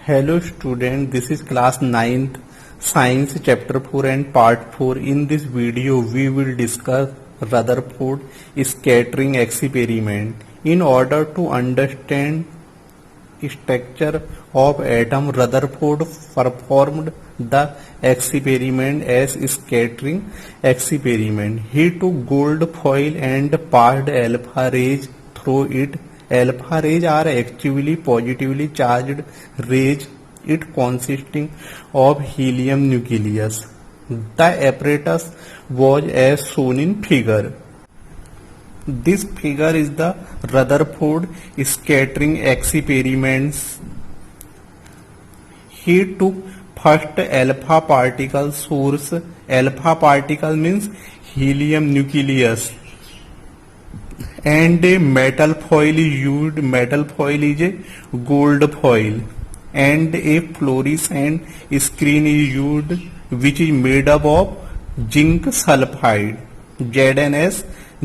Hello student, this is class 9th science chapter 4 and part 4. In this video we will discuss Rutherford scattering experiment. In order to understand structure of atom, Rutherford performed the experiment as scattering experiment. He took gold foil and passed alpha rays through it. Alpha rays are actually positively charged rays, it consisting of helium nucleus. The apparatus was as shown in figure. This figure is the Rutherford scattering experiments. He took first alpha particle source. Alpha particle means helium nucleus, and a metal foil is used. Metal foil is a gold foil, and a fluorescent screen is used, which is made up of zinc sulfide, ZnS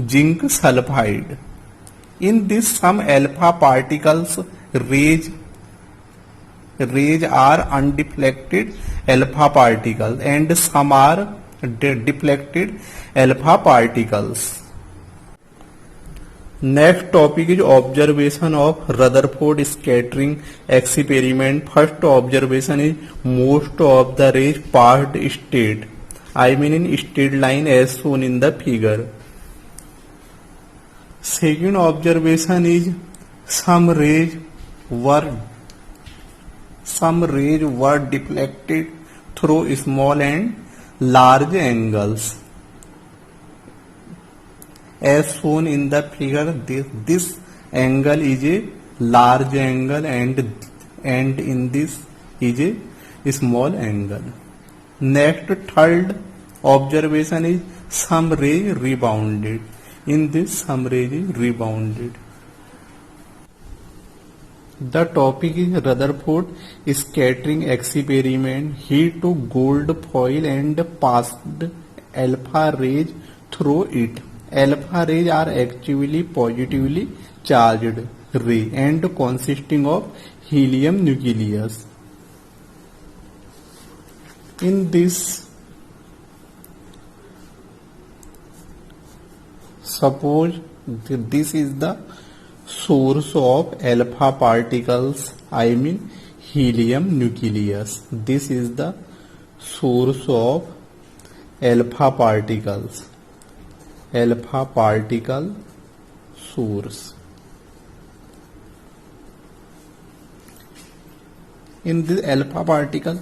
zinc sulfide. In this, some alpha particles rays are undeflected alpha particles and some are deflected alpha particles. Next topic is observation of Rutherford scattering experiment. First observation is most of the rays passed straight, I mean in straight line as shown in the figure. Second observation is some rays were deflected through small and large angles. As shown in the figure, this angle is a large angle and in this is a small angle. Next, third observation is some ray rebounded. In this, some ray is rebounded. The topic is Rutherford scattering experiment. He took gold foil and passed alpha rays through it. Alpha rays are actually positively charged ray and consisting of helium nucleus. In this, suppose this is the source of alpha particles, I mean helium nucleus. This is the source of alpha particles. Alpha particle source. In this, alpha particle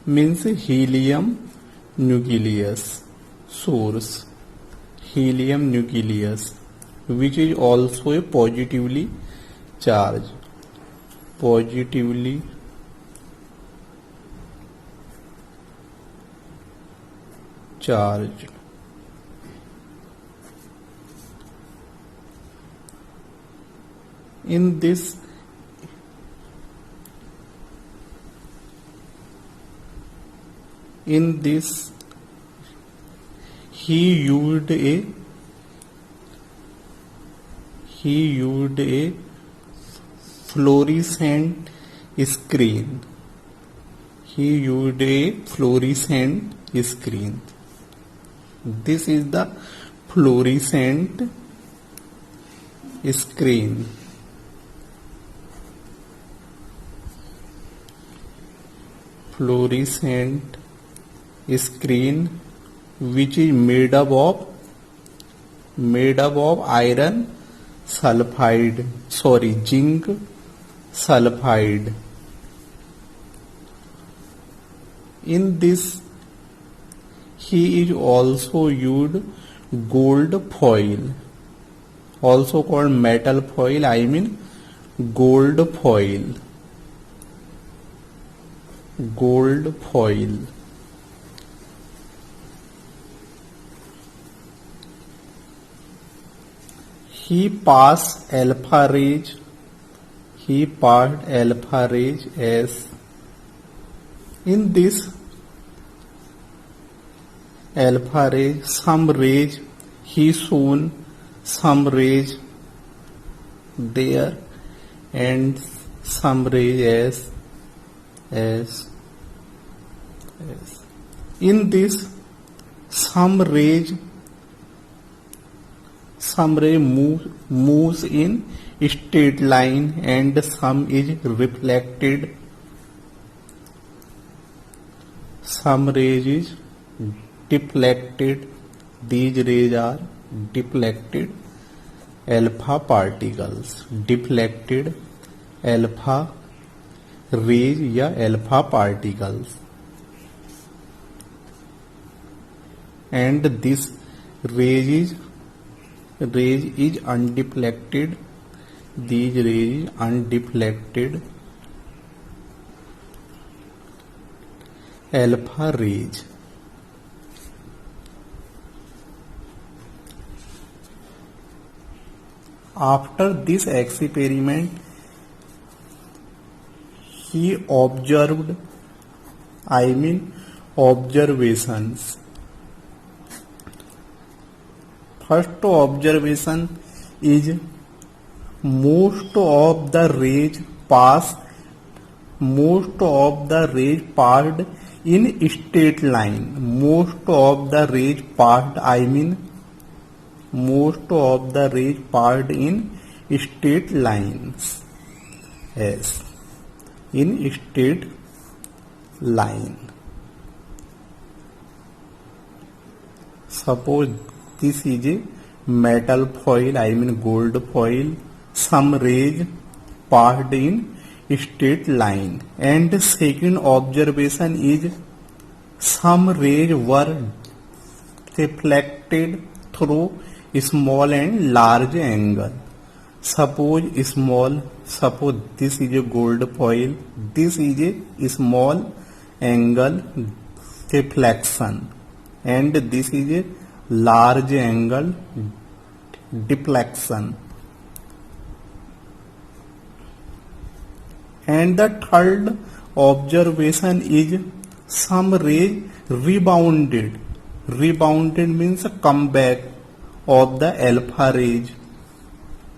means helium nucleus source, helium nucleus, which is also a positively charged, In this, he used a fluorescent screen. This is the fluorescent screen. Fluorescent screen, which is made up of iron sulfide, zinc sulfide. In this, he is also used gold foil, also called metal foil, I mean gold foil. He passed alpha rays as in this alpha rays, some rays he shown some rays there and some rays as in this some ray moves in straight line and some is reflected. Some rays is deflected. These rays are deflected alpha particles. Deflected alpha rays या alpha particles. And this rays is undeflected. These rays undeflected alpha rays. After this experiment, he observed, observations. First observation is most of the rays passed in straight line. Most of the rays passed in straight lines. Yes, in straight line. Suppose this is a metal foil, gold foil. Some rays passed in straight line. And second observation is some rays were deflected through small and large angle. Suppose this is a gold foil. This is a small angle deflection, and this is a large angle deflection. And the third observation is some rays rebounded. Rebounded means a comeback of the alpha rays.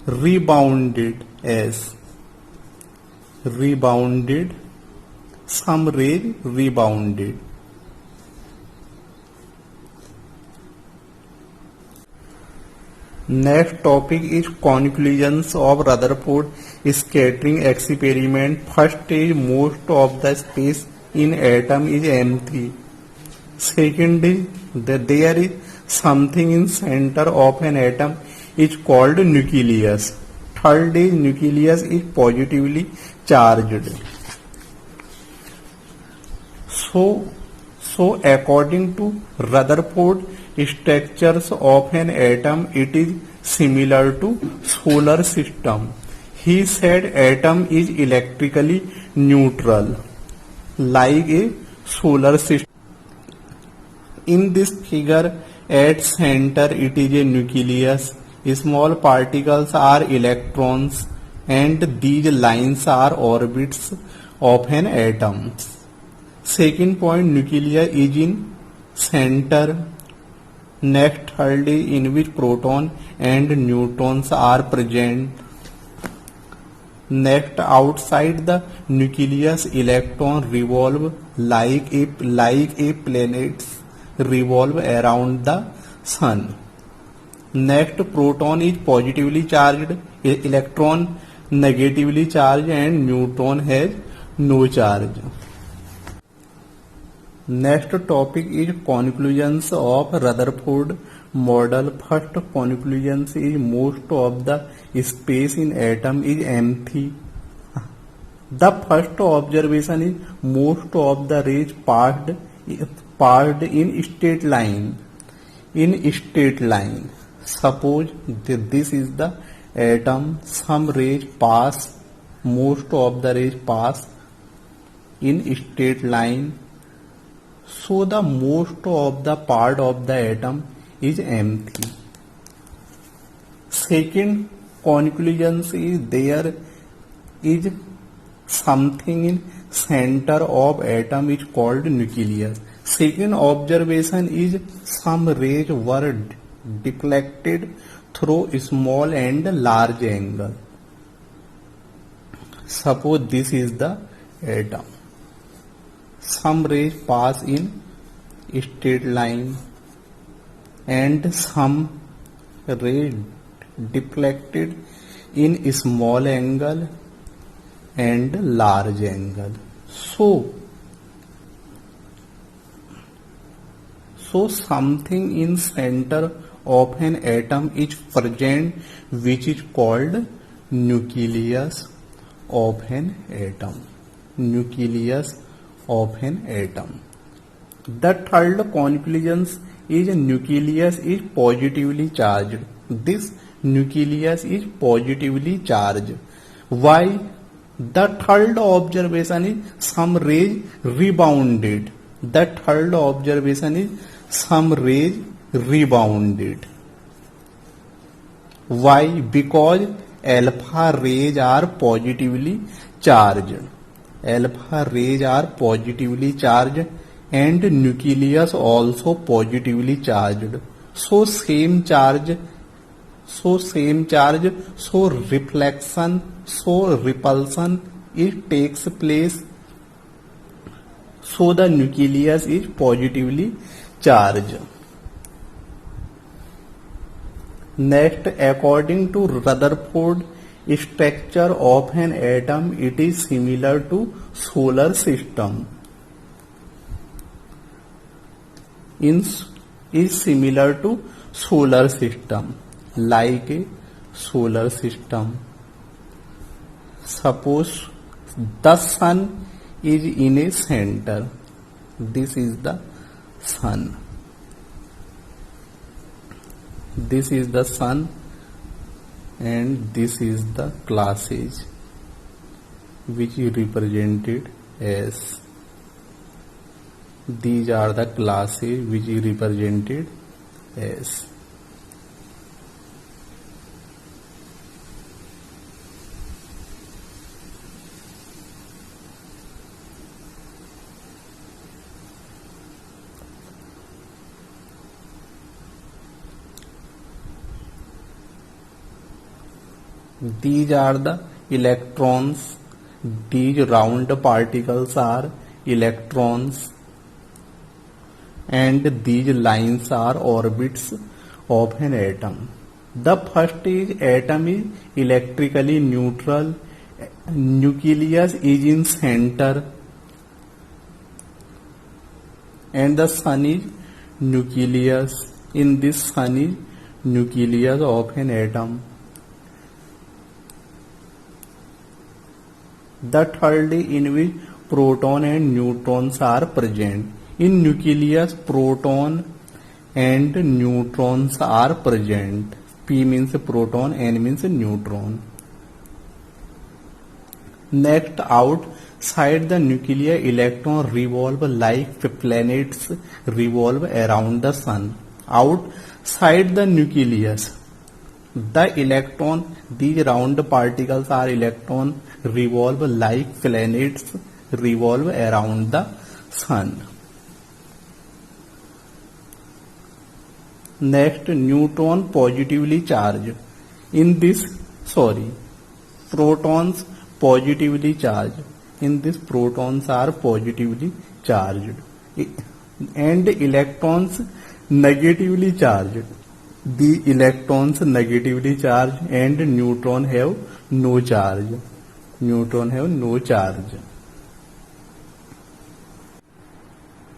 Rebounded as rebounded. Some rays rebounded. Next topic is conclusions of Rutherford scattering experiment. First is most of the space in atom is empty. Second is that there is something in center of an atom is called nucleus. Third is nucleus is positively charged. So according to Rutherford structures of an atom, it is similar to solar system. He said atom is electrically neutral like a solar system. In this figure, at center it is a nucleus. Small particles are electrons, and these lines are orbits of an atom. Second point, nucleus is in center. Next, third is in which proton and neutrons are present. Next, outside the nucleus, electrons revolve like a planets revolve around the sun. Next, proton is positively charged, electron negatively charged, and neutron has no charge. Next topic is conclusions of Rutherford model. First conclusion is most of the space in atom is empty. The first observation is most of the rays passed in straight line. Suppose that this is the atom. Some rays pass. Most of the rays pass in straight line. So the most of the part of the atom is empty. Second conclusion is there is something in center of atom is called nucleus. Second observation is some rays were deflected through small and large angle. Suppose this is the atom. some rays pass in straight line and some rays deflected in small angle and large angle. So something in center of an atom is present, which is called nucleus of an atom. Nucleus of an atom. The third conclusion is nucleus is positively charged. This nucleus is positively charged. Why? The third observation is some rays rebounded. The third observation is some rays rebounded. Why? Because alpha rays are positively charged. Alpha rays are positively charged and nucleus also positively charged. So same charge, so reflection, so repulsion, it takes place. So the nucleus is positively charged. Next, according to Rutherford structure of an atom, it is similar to solar system. Is similar to solar system, like a solar system. Suppose the sun is in a center. This is the sun. This is the sun and this is the classes which is represented as. These are the classes which is represented as. These are the electrons. These round particles are electrons. And these lines are orbits of an atom. The first is atom is electrically neutral. Nucleus is in center. And the sun is nucleus. In this sun is nucleus of an atom. The third is in which proton and neutrons are present. In nucleus, proton and neutrons are present. P means proton, N means neutron. Next, outside the nucleus, electrons revolve like planets revolve around the sun. Outside the nucleus, the electron, these round particles are electrons, revolve like planets revolve around the sun. Next, neutron positively charged. Protons positively charged. In this, protons are positively charged. And electrons negatively charged. The electrons negatively charged and neutron have no charge. Neutron have no charge.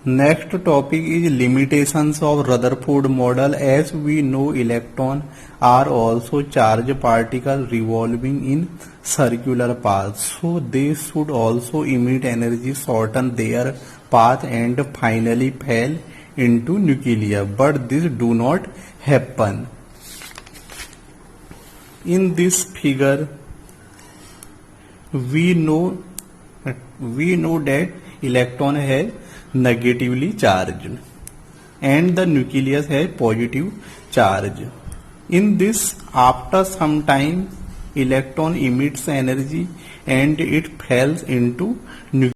Next topic is limitations of Rutherford model. As we know, electrons are also charged particles revolving in circular paths. So they should also emit energy, shorten their path and finally fall into nucleus. But this do not happen. In this figure, we know that electron has negatively charged and the nucleus has positive charge. In this, after some time, electron emits energy and it falls into nucleus.